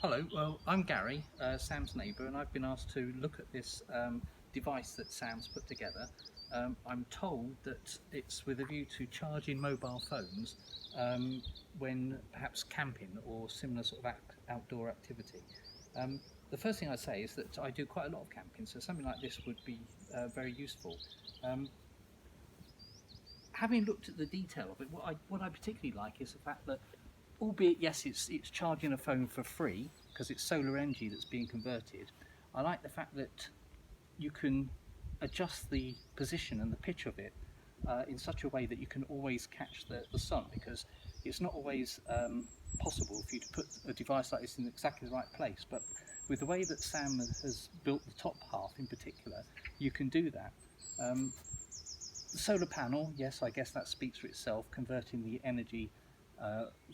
Hello, well, I'm Gary, Sam's neighbour, and I've been asked to look at this device that Sam's put together. I'm told that it's with a view to charging mobile phones when perhaps camping or similar sort of outdoor activity. The first thing I'd say is that I do quite a lot of camping, so something like this would be very useful. Um, Having looked at the detail of it, what I particularly like is the fact that, albeit yes, it's charging a phone for free because it's solar energy that's being converted. I like the fact that you can adjust the position and the pitch of it in such a way that you can always catch the sun, because it's not always possible for you to put a device like this in exactly the right place. But with the way that Sam has built the top half in particular, you can do that. The solar panel, yes, I guess that speaks for itself, converting the energy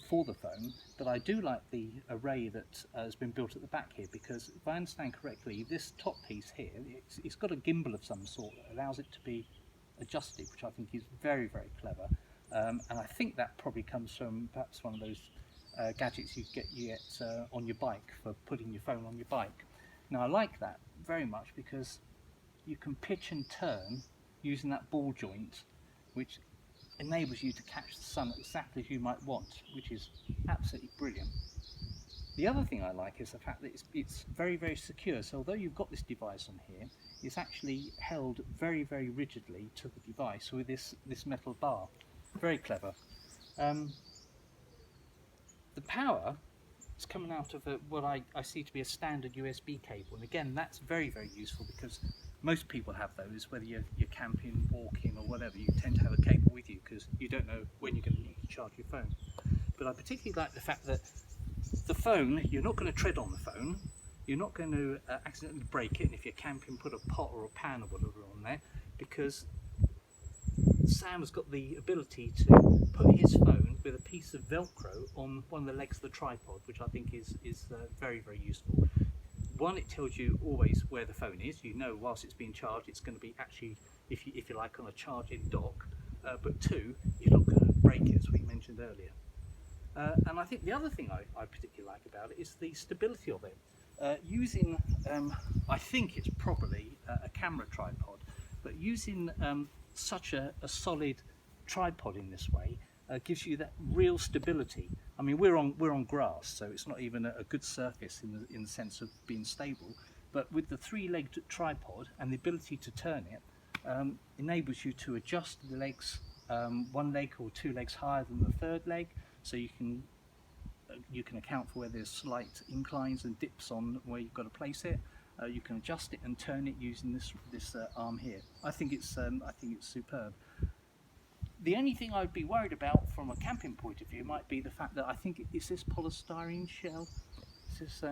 for the phone, but I do like the array that has been built at the back here, because if I understand correctly, this top piece here, it's got a gimbal of some sort that allows it to be adjusted, which I think is very, very clever. And I think that probably comes from perhaps one of those gadgets you get on your bike for putting your phone on your bike. Now, I like that very much because you can pitch and turn using that ball joint, which enables you to catch the sun exactly as you might want, which is absolutely brilliant. The other thing I like is the fact that it's very, very secure. So although you've got this device on here, it's actually held very, very rigidly to the device with this metal bar. Very clever. The power is coming out of what I see to be a standard USB cable, and again, that's very, very useful because most people have those, whether you're camping, walking or whatever. You tend to have a cable with you because you don't know when you're going to need to charge your phone. But I particularly like the fact that the phone, you're not going to tread on the phone, you're not going to accidentally break it, and if you're camping, put a pot or a pan or whatever on there, because Sam has got the ability to put his phone with a piece of Velcro on one of the legs of the tripod, which I think is very, very useful. One, it tells you always where the phone is. You know, whilst it's being charged, it's going to be actually, if you like, on a charging dock. But two, you're not going to break it, as we mentioned earlier. And I think the other thing I particularly like about it is the stability of it. Using, I think it's probably a camera tripod, but using such a solid tripod in this way gives you that real stability. I mean, we're on grass, so it's not even a good surface in the sense of being stable. But with the three-legged tripod and the ability to turn it, enables you to adjust the legs, one leg or two legs higher than the third leg, so you can account for where there's slight inclines and dips on where you've got to place it. You can adjust it and turn it using this arm here. I think it's superb. The only thing I'd be worried about from a camping point of view might be the fact that I think it's this polystyrene shell. Is this,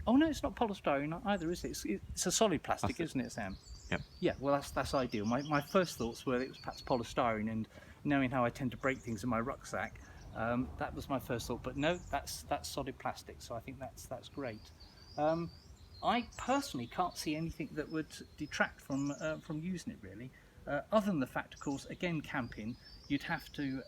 oh no, it's not polystyrene either, is it? It's a solid plastic, isn't it, Sam? Yep. Yeah, well that's ideal. My first thoughts were it was perhaps polystyrene, and knowing how I tend to break things in my rucksack, that was my first thought. But no, that's solid plastic, so I think that's great. I personally can't see anything that would detract from using it, really. Other than the fact, of course, again, camping, you'd have to,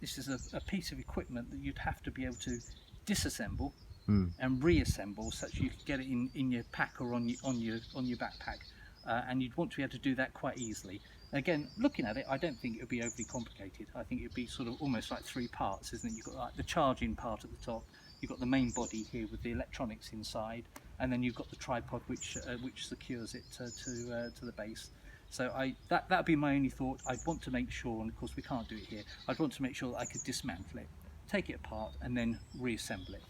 this is a piece of equipment that you'd have to be able to disassemble and reassemble such you could get it in your pack or on your backpack, and you'd want to be able to do that quite easily. Again, looking at it, I don't think it would be overly complicated. I think it would be sort of almost like three parts, isn't it? You've got like the charging part at the top, you've got the main body here with the electronics inside, and then you've got the tripod which secures it to the base. So that would be my only thought. I'd want to make sure, and of course we can't do it here, I'd want to make sure that I could dismantle it, take it apart and then reassemble it.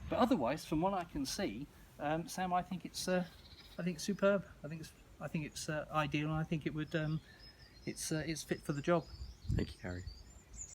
But otherwise, from what I can see, Sam, I think it's superb. I think it's ideal, and I think it would it's fit for the job. Thank you, Gary.